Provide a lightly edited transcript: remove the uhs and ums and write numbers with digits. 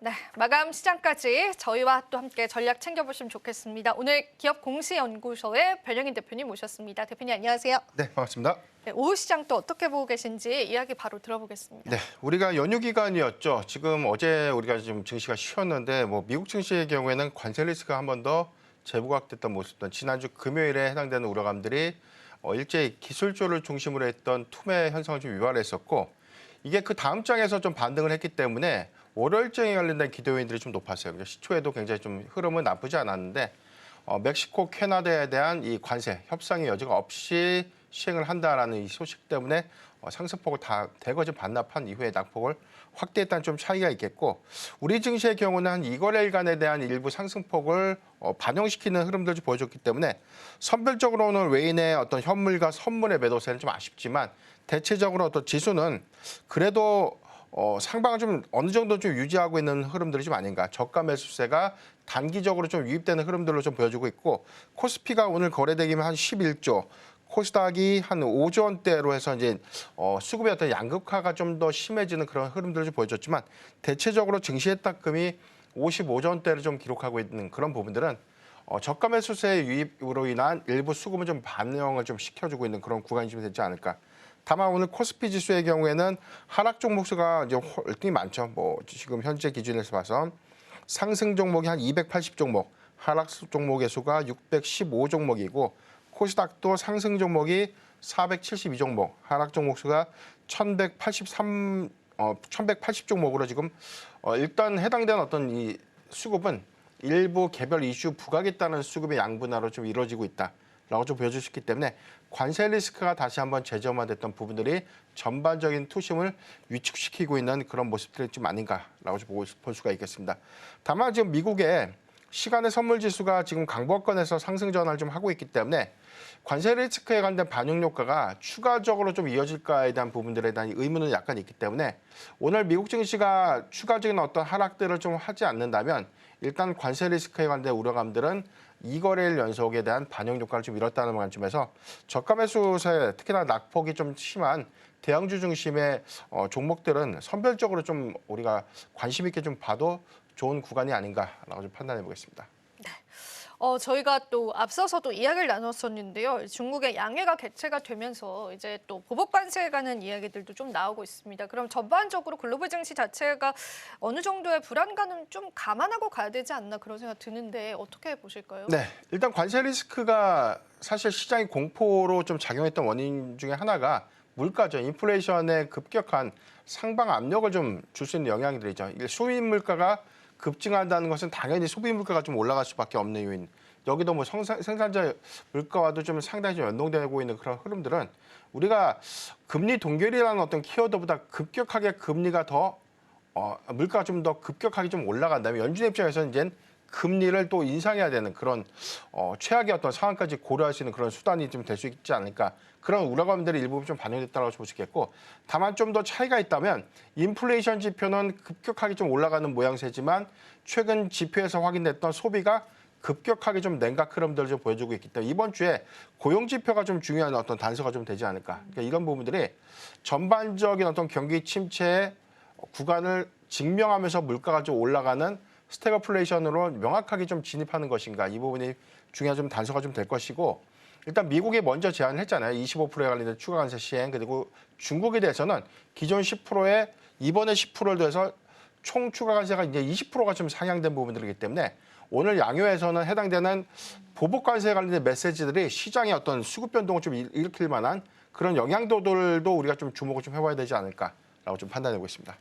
네, 마감 시장까지 저희와 또 함께 전략 챙겨보시면 좋겠습니다. 오늘 기업공시연구소의 변영인 대표님 모셨습니다. 대표님 안녕하세요. 네, 반갑습니다. 네, 오후 시장 또 어떻게 보고 계신지 이야기 바로 들어보겠습니다. 네, 우리가 연휴 기간이었죠. 지금 어제 우리가 좀 증시가 쉬었는데 미국 증시의 경우에는 관세 리스크가 한 번 더 재부각됐던 모습도 지난주 금요일에 해당되는 우려감들이 일제히 기술주를 중심으로 했던 투매 현상을 좀 유발했었고 이게 그 다음 장에서 좀 반등을 했기 때문에 월요일장에 관련된 기대 요인들이 좀 높았어요. 그러니까 시초에도 굉장히 좀 흐름은 나쁘지 않았는데 멕시코, 캐나다에 대한 이 관세 협상의 여지가 없이 시행을 한다라는 이 소식 때문에 상승폭을 다 대거 좀 반납한 이후에 낙폭을 확대했다는 좀 차이가 있겠고 우리 증시의 경우는 한 2거래일간에 대한 일부 상승폭을 반영시키는 흐름들을 좀 보여줬기 때문에 선별적으로는 외인의 어떤 현물과 선물의 매도세는 좀 아쉽지만 대체적으로 어떤 지수는 그래도 상방을 좀 어느 정도 좀 유지하고 있는 흐름들이 좀 아닌가. 저가 매수세가 단기적으로 좀 유입되는 흐름들로 좀 보여주고 있고 코스피가 오늘 거래대기면 한 11조, 코스닥이 한 5조 원대로 해서 이제 수급의 어떤 양극화가 좀 더 심해지는 그런 흐름들을 좀 보여줬지만 대체적으로 증시의 탁금이 55조 원대를 좀 기록하고 있는 그런 부분들은 저가 매수세의 유입으로 인한 일부 수급을 좀 반영을 좀 시켜주고 있는 그런 구간이 좀 되지 않을까. 다만 오늘 코스피 지수의 경우에는 하락 종목 수가 이제 월등히 많죠. 지금 현재 기준에서 봐서 상승 종목이 한 280 종목, 하락 종목의 수가 615 종목이고 코스닥도 상승 종목이 472 종목, 하락 종목 수가 1180 종목으로 지금 일단 해당되는 어떤 이 수급은 일부 개별 이슈 부각했다는 수급의 양분화로 좀 이루어지고 있다라고 좀 보여줄 수 있기 때문에 관세 리스크가 다시 한번 재점화됐던 부분들이 전반적인 투심을 위축시키고 있는 그런 모습들이 좀 아닌가라고 좀 볼 수가 있겠습니다. 다만 지금 미국의 시간의 선물 지수가 지금 강보권에서 상승 전환을 좀 하고 있기 때문에 관세 리스크에 관한 반영 효과가 추가적으로 좀 이어질까에 대한 부분들에 대한 의문은 약간 있기 때문에 오늘 미국 증시가 추가적인 어떤 하락들을 좀 하지 않는다면 일단 관세 리스크에 관한 우려감들은 2거래일 연속에 대한 반영 효과를 좀 이뤘다는 관점에서 저가 매수세 특히나 낙폭이 좀 심한 대형주 중심의 종목들은 선별적으로 좀 우리가 관심 있게 좀 봐도 좋은 구간이 아닌가라고 좀 판단해 보겠습니다. 저희가 또 앞서서도 이야기를 나눴었는데요. 중국의 양해가 개최가 되면서 이제 또 보복 관세에 관한 이야기들도 좀 나오고 있습니다. 그럼 전반적으로 글로벌 증시 자체가 어느 정도의 불안감은 좀 감안하고 가야 되지 않나 그런 생각 드는데 어떻게 보실까요? 네, 일단 관세 리스크가 사실 시장이 공포로 좀 작용했던 원인 중에 하나가 물가죠. 인플레이션의 급격한 상방 압력을 좀 줄 수 있는 영향들이죠. 소비 물가가 급증한다는 것은 당연히 소비 물가가 좀 올라갈 수밖에 없는 요인. 여기도 생산자 물가와도 좀 상당히 좀 연동되고 있는 그런 흐름들은 우리가 금리 동결이라는 어떤 키워드보다 급격하게 금리가 더 물가가 좀 더 급격하게 좀 올라간다면 연준의 입장에서는 이제 금리를 또 인상해야 되는 그런 최악의 어떤 상황까지 고려할 수 있는 그런 수단이 좀 될 수 있지 않을까. 그런 우려감들이 일부 좀 반영됐다고 볼 수 있겠고 다만 좀 더 차이가 있다면 인플레이션 지표는 급격하게 좀 올라가는 모양새지만 최근 지표에서 확인됐던 소비가 급격하게 좀 냉각 흐름들을 좀 보여주고 있기 때문에 이번 주에 고용 지표가 좀 중요한 어떤 단서가 좀 되지 않을까. 그러니까 이런 부분들이 전반적인 어떤 경기 침체의 구간을 증명하면서 물가가 좀 올라가는 스태그플레이션으로 명확하게 좀 진입하는 것인가. 이 부분이 중요한 좀 단서가 좀 될 것이고 일단 미국이 먼저 제안을 했잖아요. 25%에 관련된 추가 관세 시행. 그리고 중국에 대해서는 기존 10%에 이번에 10%를 더해서 총 추가 관세가 이제 20%가 좀 상향된 부분들이기 때문에 오늘 양효에서는 해당되는 보복 관세에 관련된 메시지들이 시장의 어떤 수급 변동을 좀 일으킬 만한 그런 영향도들도 우리가 좀 주목을 좀 해봐야 되지 않을까라고 좀 판단하고 있습니다.